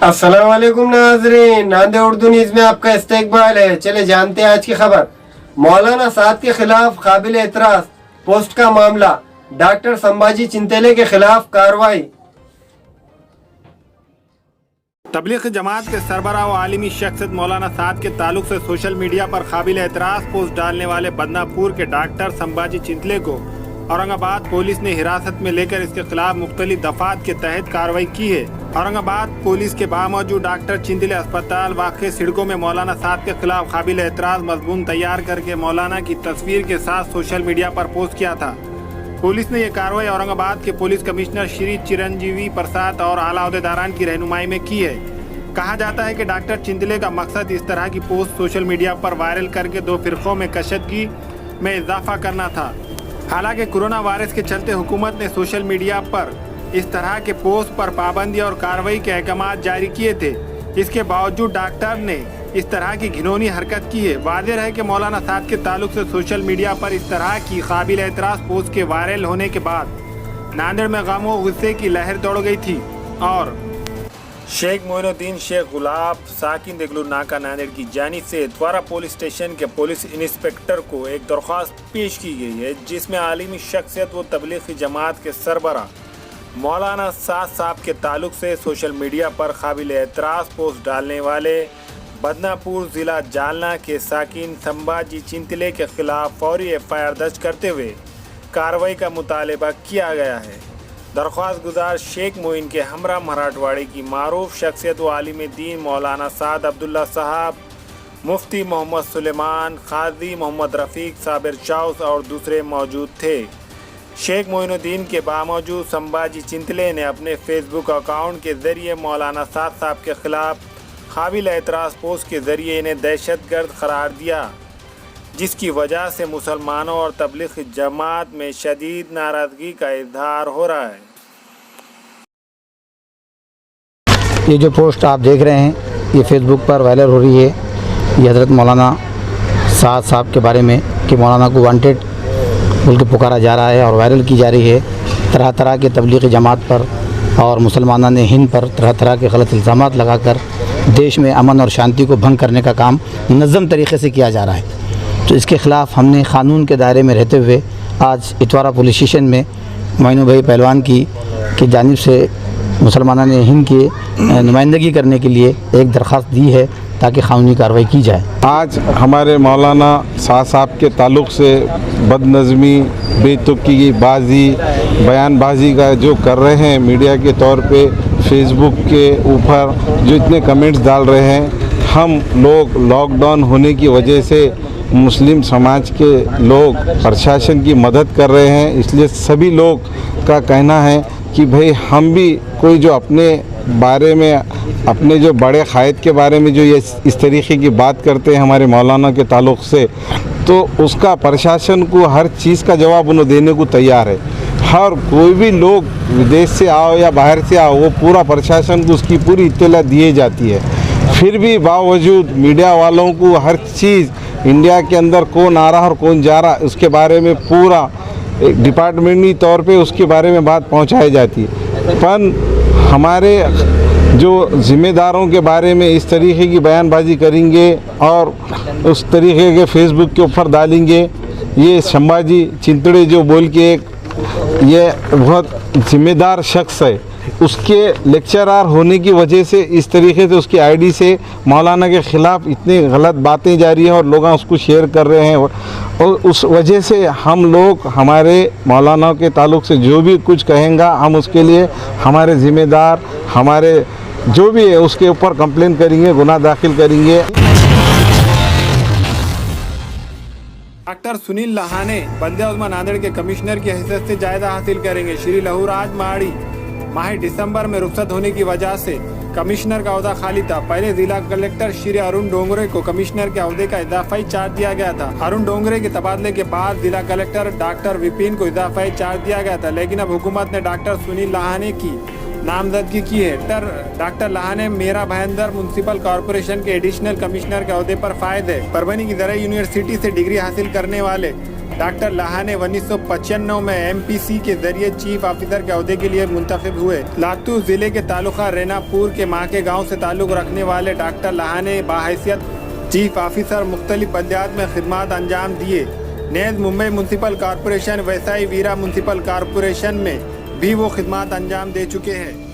अस्सलाम वालेकुम नाज़रीन, नांदे उर्दू न्यूज़ में आपका इस्तकबाल है। चले जानते हैं आज की खबर। मौलाना साद के खिलाफ काबिल एतराज़ पोस्ट का मामला, डॉक्टर संभाजी चिंतले के खिलाफ कार्रवाई। तबलीग जमात के सरबराह व आलिमी शख्सियत मौलाना साद के ताल्लुक से सोशल मीडिया पर काबिल एतराज़ पोस्ट डालने वाले बदनापुर के डॉक्टर संभाजी चिंतले को औरंगाबाद पुलिस ने हिरासत में लेकर इसके खिलाफ मुख्तलिफ दफात के तहत कार्रवाई की है। औरंगाबाद पुलिस के बावजूद डॉक्टर चिंतले अस्पताल वाक़ सिड़कों में मौलाना साद के खिलाफ काबिल एतराज़ मज़मून तैयार करके मौलाना की तस्वीर के साथ सोशल मीडिया पर पोस्ट किया था। पुलिस ने यह कार्रवाई औरंगाबाद के पुलिस कमिश्नर श्री चिरंजीवी प्रसाद और आला अहदेदारान की रहनुमाई में की है। कहा जाता है कि डॉक्टर चिंतले का मकसद इस तरह की पोस्ट सोशल मीडिया पर वायरल करके दो फिरकों में कशीदगी में इजाफा करना था। हालांकि कोरोना वायरस के चलते हुकूमत ने सोशल मीडिया पर इस तरह के पोस्ट पर पाबंदी और कार्रवाई के अहकाम जारी किए थे। इसके बावजूद डॉक्टर ने इस तरह की घिनौनी हरकत की है। वाज़ेह है कि मौलाना साद के ताल्लुक से सोशल मीडिया पर इस तरह की काबिल एतराज़ पोस्ट के वायरल होने के बाद नांदेड़ में गम व गुस्से की लहर दौड़ गई थी और शेख मोइनुद्दीन शेख गुलाब साकिन देगलू नाका नांदेड़ की जानिब से द्वारा पुलिस स्टेशन के पुलिस इंस्पेक्टर को एक दरख्वास्त पेश की गई है, जिसमें आलिमी शख्सियत व तबलीगी जमात के सरबराह मौलाना साद साहब के ताल्लुक से सोशल मीडिया पर काबिल एतराज़ पोस्ट डालने वाले बदनापुर ज़िला जालना के साकिन संभाजी चिंतले के खिलाफ फौरी FIR दर्ज करते हुए कार्रवाई का मुतालबा किया गया है। दरख्वास्त गुजार शेख मोइन के हमरा मराठवाड़ी की मारूफ शख्सियत व आलिम दीन मौलाना साद अब्दुल्ला साहब, मुफ्ती मोहम्मद सुलेमान, काजी मोहम्मद रफ़ीक, साबिर चाउस और दूसरे मौजूद थे। शेख मोइनुद्दीन के बावजूद संभाजी चिंतले ने अपने फेसबुक अकाउंट के ज़रिए मौलाना साद साहब के खिलाफ काबिल एतराज़ पोस्ट के ज़रिए इन्हें दहशतगर्द करार दिया, जिसकी वजह से मुसलमानों और तबलीगी जमात में शदीद नाराज़गी का इजहार हो रहा है। ये जो पोस्ट आप देख रहे हैं, ये फेसबुक पर वायरल हो रही है। ये हज़रत मौलाना साद साहब के बारे में कि मौलाना को वांटेड बोल के पुकारा जा रहा है और वायरल की जा रही है। तरह तरह के तबलीगी जमात पर और मुसलमानों ने हिंद पर तरह तरह के गलत इल्ज़ामात लगाकर देश में अमन और शांति को भंग करने का काम मुनज़्ज़म तरीक़े से किया जा रहा है। तो इसके ख़िलाफ़ हमने क़ानून के दायरे में रहते हुए आज इतवारा पुलिस स्टेशन में मोइनू भाई पहलवान की जानिब से मुसलमानों ने हिंद की नुमाइंदगी करने के लिए एक दरख्वास्त दी है ताकि कानूनी कार्रवाई की जाए। आज हमारे मौलाना साद साहब के ताल्लुक़ से बदनज़मी, बेतुकी बाजी, बयानबाजी का जो कर रहे हैं मीडिया के तौर पे, फेसबुक के ऊपर जो इतने कमेंट्स डाल रहे हैं, हम लोग लॉकडाउन होने की वजह से मुस्लिम समाज के लोग प्रशासन की मदद कर रहे हैं, इसलिए सभी लोग का कहना है कि भाई हम भी कोई जो अपने बारे में, अपने जो बड़े क़ायद के बारे में जो ये इस तरीक़े की बात करते हैं हमारे मौलाना के ताल्लुक़ से, तो उसका प्रशासन को हर चीज़ का जवाब उन्हें देने को तैयार है। हर कोई भी लोग विदेश से आओ या बाहर से आओ, वो पूरा प्रशासन को उसकी पूरी इत्तला दी जाती है। फिर भी बावजूद मीडिया वालों को हर चीज़ इंडिया के अंदर कौन आ रहा और कौन जा रहा उसके बारे में पूरा एक डिपार्टमेंटी तौर पे उसके बारे में बात पहुंचाई जाती है। पर हमारे जो ज़िम्मेदारों के बारे में इस तरीके की बयानबाजी करेंगे और उस तरीके के फेसबुक के ऊपर डालेंगे, ये संभाजी चिंतले जो बोल के एक ये बहुत ज़िम्मेदार शख्स है, उसके लेक्चरर होने की वजह से इस तरीके से उसकी आईडी से मौलाना के ख़िलाफ़ इतनी गलत बातें जा रही हैं और लोग उसको शेयर कर रहे हैं। और उस वजह से हम लोग हमारे मौलाना के ताल्लुक़ से जो भी कुछ कहेंगे, हम उसके लिए हमारे ज़िम्मेदार, हमारे जो भी है उसके ऊपर कंप्लेन करेंगे, गुनाह दाखिल करेंगे। डॉक्टर सुनील लहाने बंदे नांदेड़ के कमिश्नर की हैसियत से जायजा हासिल करेंगे। श्री लहूराज माड़ी माह दिसंबर में रुखसत होने की वजह से कमिश्नर का ओहदा खाली था। पहले जिला कलेक्टर श्री अरुण डोंगरे को कमिश्नर के ओहदे का इजाफाई चार्ज दिया गया था। अरुण डोंगरे के तबादले के बाद जिला कलेक्टर डॉक्टर विपिन को इजाफाई चार्ज दिया गया था, लेकिन अब हुकूमत ने डॉक्टर सुनील लहाने की नामजदगी की है। डॉक्टर लहाने मेरा भयंदर म्यूनसिपल कॉरपोरेशन के एडिशनल कमिश्नर के ओहदे पर फायद है। परभनी की ज़रा यूनिवर्सिटी से डिग्री हासिल करने वाले डॉक्टर लहाने 1995 में एमपीसी के जरिए चीफ ऑफिसर के ओहदे के लिए मुंतखब हुए। लातूर जिले के तालुका रेनापुर के माँ के गाँव से ताल्लुक रखने वाले डॉक्टर लहाने बाहैसियत चीफ ऑफिसर मुख्तलिफ बल्दियात में खिदमत अंजाम दिए। नेज़ मुंबई म्यूनसिपल कॉरपोरेशन, वैसाई वीरा म्यूनसिपल कॉरपोरेशन में भी वो खिदमत अंजाम दे चुके हैं।